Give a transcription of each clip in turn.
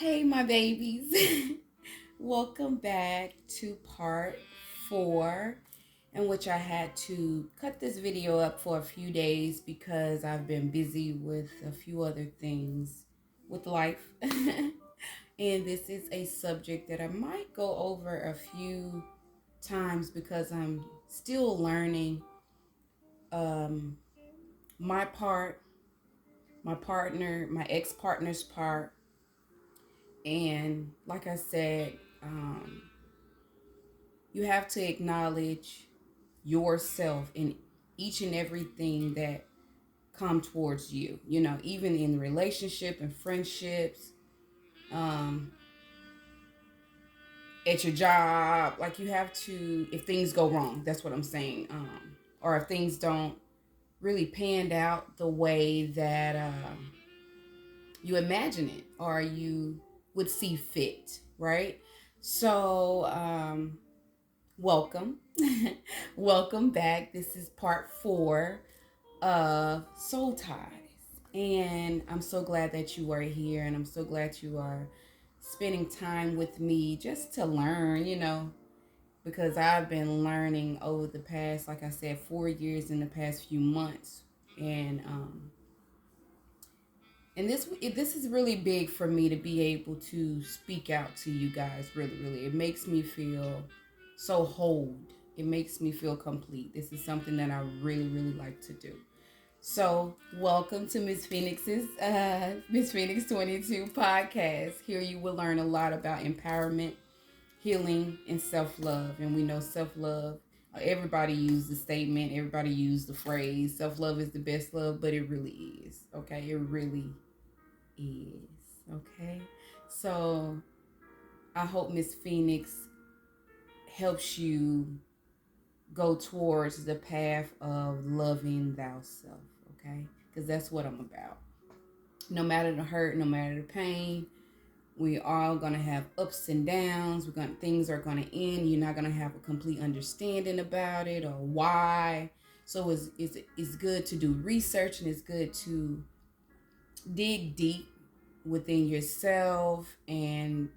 Hey, my babies. Welcome back to part 4, in which I had to cut this video up for a few days because I've been busy with a few other things with life. And this is a subject that I might go over a few times because I'm still learning um, my part, my partner, my ex-partner's part. And like I said, you have to acknowledge yourself in each and everything that come towards you, even in relationship and friendships, um at your job. Like, you have to, if things go wrong, that's what I'm saying, or if things don't really pan out the way that you imagine it or you would see fit, right? So welcome. Welcome back. This is part 4 of Soul Ties. And I'm so glad that you are here, and I'm so glad you are spending time with me just to learn, because I've been learning over the past, like I said, 4 years in the past few months. And this is really big for me to be able to speak out to you guys. Really, really, it makes me feel so whole. It makes me feel complete. This is something that I really, really like to do. So, welcome to Miss Phoenix 22 podcast. Here you will learn a lot about empowerment, healing, and self-love. And we know self-love, everybody used the statement, everybody used the phrase, self-love is the best love, but it really is. Okay? It really is. Okay? So, I hope Miss Phoenix helps you go towards the path of loving thyself. Okay? Because that's what I'm about. No matter the hurt, no matter the pain, we are gonna have ups and downs. Things are gonna end. You're not gonna have a complete understanding about it or why. So it's good to do research, and it's good to dig deep within yourself and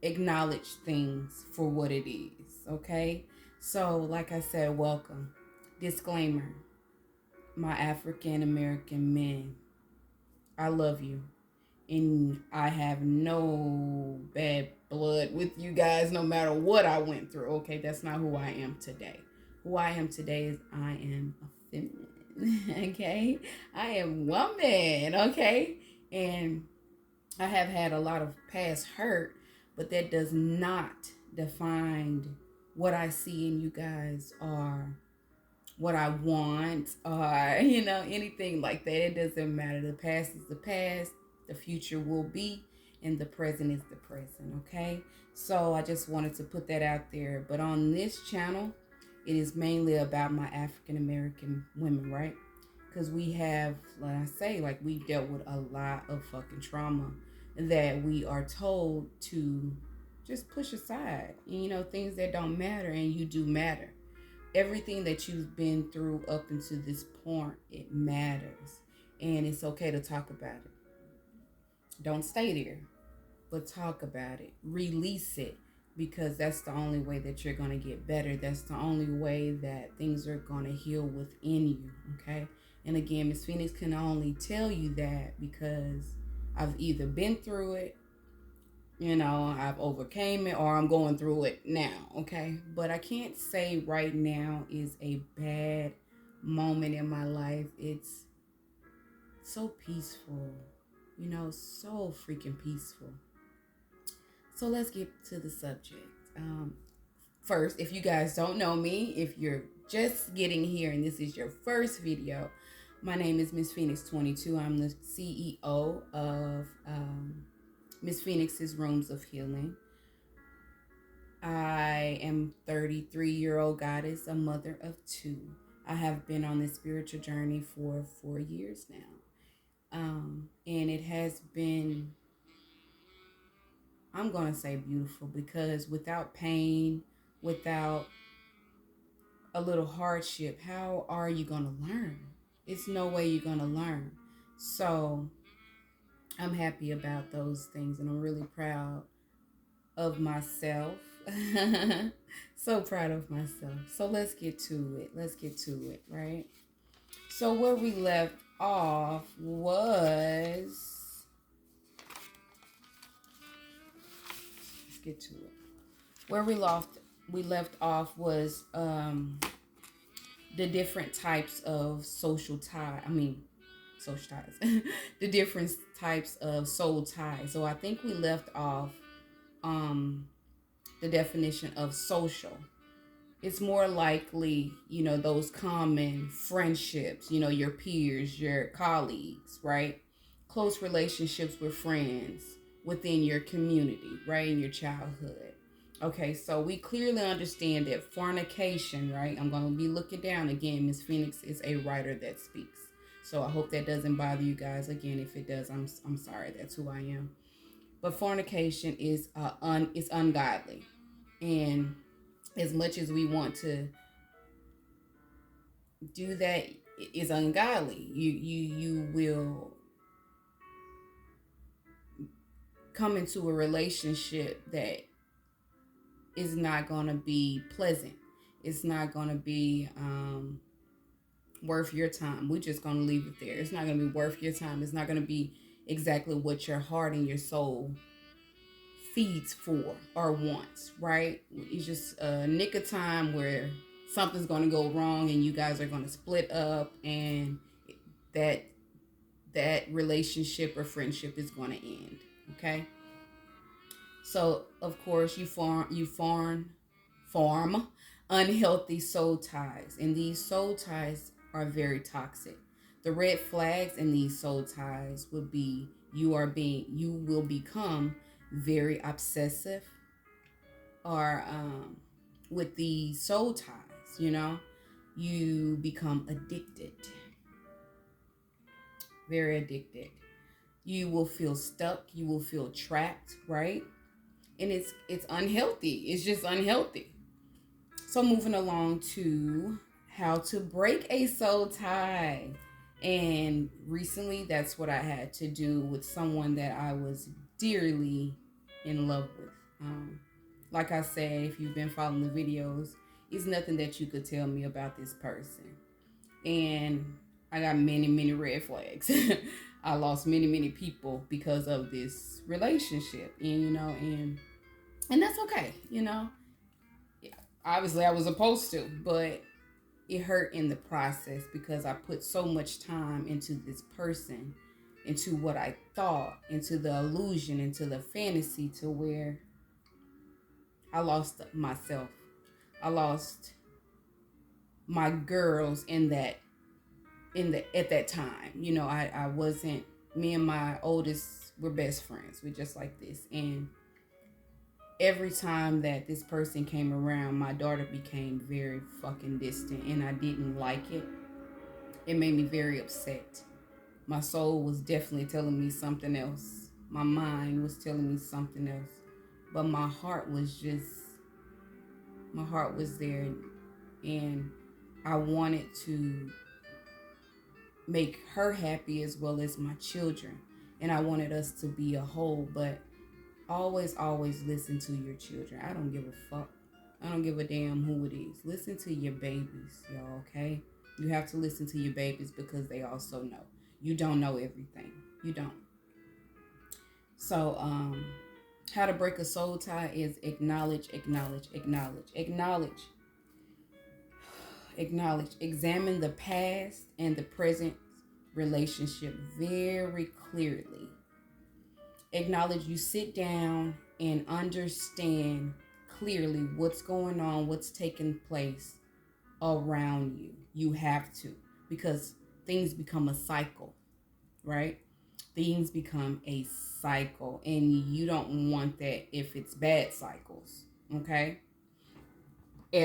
acknowledge things for what it is. Okay. So, like I said, welcome. Disclaimer: my African American men, I love you. And I have no bad blood with you guys, no matter what I went through. Okay, that's not who I am today. Who I am today is I am a feminine. Okay, I am woman. Okay, and I have had a lot of past hurt, but that does not define what I see in you guys or what I want or anything like that. It doesn't matter. The past is the past, the future will be, and the present is the present. Okay, so I just wanted to put that out there. But on this channel, it is mainly about my African American women, right? Because we have, like I say, like, we dealt with a lot of fucking trauma that we are told to just push aside. Things that don't matter, and you do matter. Everything that you've been through up until this point, it matters. And it's okay to talk about it. Don't stay there, but talk about it. Release it, because that's the only way that you're going to get better. That's the only way that things are going to heal within you, okay? And again, Miss Phoenix can only tell you that because I've either been through it, I've overcame it, or I'm going through it now, okay? But I can't say right now is a bad moment in my life. It's so peaceful, so freaking peaceful. So let's get to the subject. First, if you guys don't know me, if you're just getting here and this is your first video, my name is Miss Phoenix 22. I'm the CEO of Miss Phoenix's Rooms of Healing. I am 33-year-old goddess, a mother of 2. I have been on this spiritual journey for 4 years now. And it has been, I'm going to say, beautiful, because without pain, without a little hardship, how are you going to learn? It's no way you're going to learn. So I'm happy about those things, and I'm really proud of myself. So proud of myself. So let's get to it. Let's get to it, right? So where we left off was, let's get to it. Where we left off was the different types of social tie. I mean, social ties. The different types of soul ties. So I think we left off um the definition of social. It's more likely, those common friendships, your peers, your colleagues, right? Close relationships with friends within your community, right? In your childhood. Okay, so we clearly understand that fornication, right? I'm going to be looking down again. Miss Phoenix is a writer that speaks. So I hope that doesn't bother you guys. Again, if it does, I'm sorry. That's who I am. But fornication is ungodly. And as much as we want to do that, is ungodly. You will come into a relationship that is not going to be pleasant. It's not going to be worth your time. We're just going to leave it there. It's not going to be worth your time. It's not going to be exactly what your heart and your soul feeds for or wants, right? It's just a nick of time where something's going to go wrong and you guys are going to split up, and that relationship or friendship is going to end. Okay, so of course you form unhealthy soul ties, and these soul ties are very toxic. The red flags in these soul ties would be you will become very obsessive, or with the soul ties, you become addicted, very addicted. You will feel stuck, you will feel trapped, right? And it's unhealthy. It's just unhealthy. So moving along to how to break a soul tie. And recently that's what I had to do with someone that I was dearly in love with. Like I said, if you've been following the videos, it's nothing that you could tell me about this person. And I got many, many red flags. I lost many, many people because of this relationship, and that's okay. Obviously I was supposed to, but it hurt in the process because I put so much time into this person, into what I thought, into the illusion, into the fantasy, to where I lost myself. I lost my girls at that time. I wasn't, me and my oldest were best friends. We're just like this. And every time that this person came around, my daughter became very fucking distant, and I didn't like it. It made me very upset. My soul was definitely telling me something else. My mind was telling me something else. But my heart was there, and I wanted to make her happy as well as my children. And I wanted us to be a whole, but always listen to your children. I don't give a fuck. I don't give a damn who it is. Listen to your babies, y'all, okay? You have to listen to your babies because they also know. You don't know everything. You don't. So, how to break a soul tie is acknowledge. Examine the past and the present relationship very clearly. Acknowledge, you sit down and understand clearly what's going on, what's taking place around you. You have to, because things become a cycle, right? Things become a cycle, and you don't want that if it's bad cycles, okay?